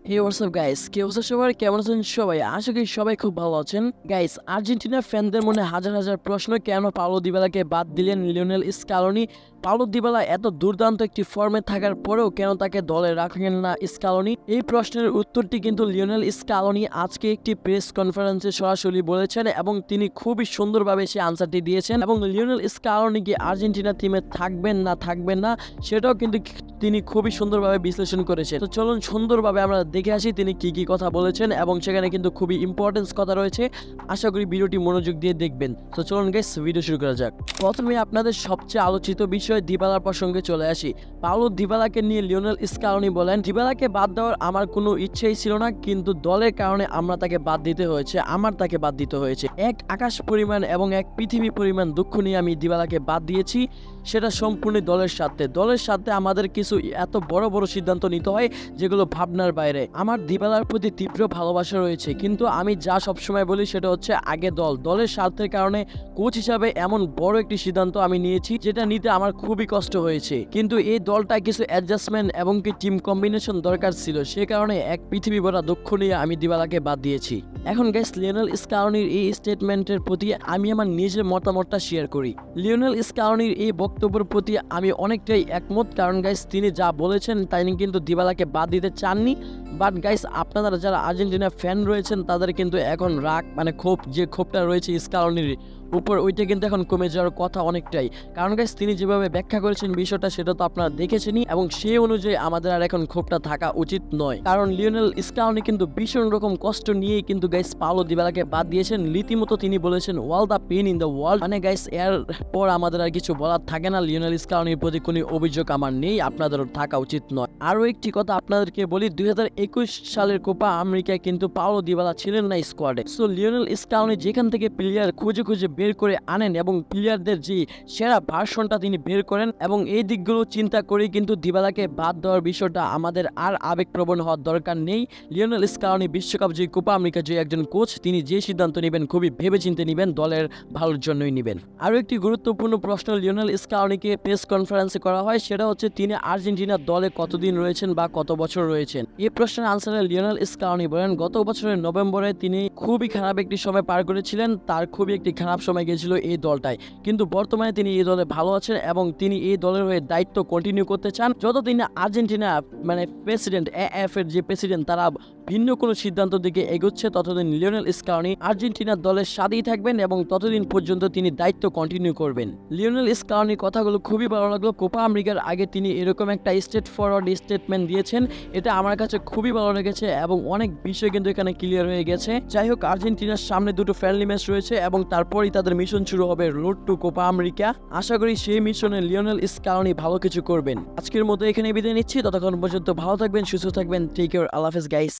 হে WhatsApp guys, কি অবস্থা সবার? কেমন আছেন সবাই? আশা করি সবাই খুব ভালো আছেন। গাইস, আর্জেন্টিনা ফ্যানদের মনে হাজার হাজার প্রশ্ন, কেন পাওলো দিবালাকে বাদ দিলেন লিওনেল স্কালোনি? পাওলো দিবালা এত দুর্দান্ত একটি ফর্মে থাকার পরেও কেন তাকে দলে রাখলেন না স্কালোনি? এই প্রশ্নের উত্তরটি কিন্তু লিওনেল স্কালোনি আজকে একটি প্রেস কনফারেন্সে সরাসরি বলেছেন এবং তিনি খুবই সুন্দরভাবে সে আনসারটি দিয়েছেন। এবং লিওনেল স্কালোনি কি আর্জেন্টিনা টিমে থাকবেন না সেটাও কিন্তু তিনি খুবই সুন্দরভাবে বিশ্লেষণ করেছেন। তো চলুন সুন্দরভাবে আমরা দেখে আসি তিনি কি কথা বলেছেন, এবং সেখানে কিন্তু খুবই ইম্পর্টেন্স কথা রয়েছে। আশা করি ভিডিওটি মনোযোগ দিয়ে দেখবেন। তো চলুন গাইস, ভিডিও শুরু করা যাক। প্রথমে আপনাদের সবচেয়ে আলোচিত বিষয় দিবালার প্রসঙ্গে চলে আসি। পাওলো দিবালাকে নিয়ে লিওনেল স্কালোনি বলেন, দিবালাকে বাদ দেওয়ার আমার কোনো ইচ্ছেই ছিল না, কিন্তু দলের কারণে আমরা তাকে বাদ দিতে হয়েছে। তাকে বাদ দিতে হয়েছে। এক আকাশ পরিমাণ এবং এক পৃথিবী পরিমাণ দুঃখ নিয়ে আমি দিবালাকে বাদ দিয়েছি। সেটা সম্পূর্ণ দলের সাথে আমাদের কিছু এত বড় বড় সিদ্ধান্ত নিতে হয় যেগুলো ভাবনার বাইরে। আমার দিবালার প্রতি তীব্র ভালোবাসা রয়েছে, কিন্তু আমি যা সবসময় বলি সেটা হচ্ছে আগে দলের স্বার্থের কারণে কোচ হিসাবে এমন বড় একটি সিদ্ধান্ত আমি নিয়েছি যেটা নিতে আমার খুবই কষ্ট হয়েছে। কিন্তু এই দলটা কিছু অ্যাডজাস্টমেন্ট এবং কি টিম কম্বিনেশন দরকার ছিল, সে কারণে এক পৃথিবী ভরা দুঃখ নিয়ে আমি দিবালাকে বাদ দিয়েছি। এখন গাইস, লিওনেল স্কালোনির এই স্টেটমেন্টের প্রতি আমি আমার নিজের মতামতটা শেয়ার করি। লিওনেল স্কালোনির এই বক্তব্যের প্রতি আমি অনেকটাই একমত, কারণ গাইস তিনি যা বলেছেন তিনি কিন্তু দিবালাকে বাদ দিতে চাননি। বাট গাইস, আপনারা যারা আর্জেন্টিনা ফ্যান রয়েছেন তাদের কিন্তু এখন রাগ ক্ষোভটা রয়েছে স্কালোনির উপর, ওইটা কিন্তু এখন কমে যাওয়ার কথা অনেকটাই। কারণ গাইস তিনি যেভাবে ব্যাখ্যা করেছেন বিষয়টা সেটা তো আপনারা দেখেছেনই, এবং সেই অনুযায়ী আমাদের আর এখন ক্ষোভটা থাকা উচিত নয়। কারণ লিওনেল স্কালোনি কিন্তু ভীষণ রকম কষ্ট নিয়েই কিন্তু গাইস পাওলো দিবালাকে বাদ দিয়েছেন। রীতিমতো তিনি বলেছেন wall the pen in the world. মানে গাইস, এর পর আমাদের আর কিছু বলার থাকে না। লিওনেল স্কালোনির প্রতি কোনো অভিযোগ আমার নেই, আপনাদেরও থাকা উচিত নয়। আরও একটি কথা আপনাদেরকে বলি, 2021 সালের কোপা আমেরিকায় কিন্তু পাওলো দিবালা ছিলেন না স্কোয়াডে। সো লিওনেল স্কালোনি যেখান থেকে প্লেয়ার খুঁজে বের করে আনেন এবং প্লেয়ারদের যে সেরা ভার্সনটা তিনি বের করেন, এবং এই দিকগুলো চিন্তা করেই কিন্তু দিবালাকে বাদ দেওয়ার বিষয়টা আমাদের আর আবেগপ্রবণ হওয়ার দরকার নেই। লিওনেল স্কালোনি বিশ্বকাপ যে কোপা আমেরিকা যে একজন কোচ, তিনি যে সিদ্ধান্ত নেবেন খুবই ভেবেচিন্তে নেবেন, দলের ভালোর জন্যই নেবেন। আরও একটি গুরুত্বপূর্ণ প্রশ্ন লিওনেল স্কালোনিকে প্রেস কনফারেন্সে করা হয়, সেটা হচ্ছে তিনি আর্জেন্টিনার দলে কতদিন রয়েছেন বা কত বছর রয়েছেন। এই প্রশ্নের আনসারে লিওনেল স্কালোনি বলেন, গত বছরের নভেম্বরে তিনি খুবই খারাপ একটি সময় পার করেছিলেন। তার খুবই একটি খারাপ সময় গিয়েছিল এই দলটায়, কিন্তু বর্তমানে তিনি এই দলে ভালো আছেন এবং তিনি এই দলের হয়ে দায়িত্ব কন্টিনিউ করতে চান। যতদিন আর্জেন্টিনা প্রেসিডেন্ট এএফ এর যে প্রেসিডেন্ট তারা ভিন্ন কোনো সিদ্ধান্ত দিকে এগোচ্ছে, ততদিন লিওনেল স্কালোনি আর্জেন্টিনার দলের সাথেই থাকবেন এবং ততদিন পর্যন্ত তিনি দায়িত্ব কন্টিনিউ করবেন। লিওনেল স্কালোনির কথাগুলো খুবই ভালো লাগলো। কোপা আমেরিকার আগে তিনি এরকম একটা স্টেট ফরওয়ার্ড স্টেটমেন্ট দিয়েছেন, এটা আমার কাছে খুবই ভালো লেগেছে এবং অনেক বিষয় কিন্তু এখানে ক্লিয়ার হয়ে গেছে। যাই হোক, আর্জেন্টিনার সামনে দুটো ফ্রেন্ডলি ম্যাচ রয়েছে এবং তারপরই তাদের মিশন শুরু হবে রোড টু কোপা আমেরিকা। আশা করি সেই মিশনে লিওনেল স্কালোনি ভালো কিছু করবেন। আজকের মতো এখানে বিদায় নিচ্ছি, ততক্ষণ পর্যন্ত ভালো থাকবেন, সুস্থ থাকবেন। টেক কেয়ার, আল্লাহ হাফেজ গাইস।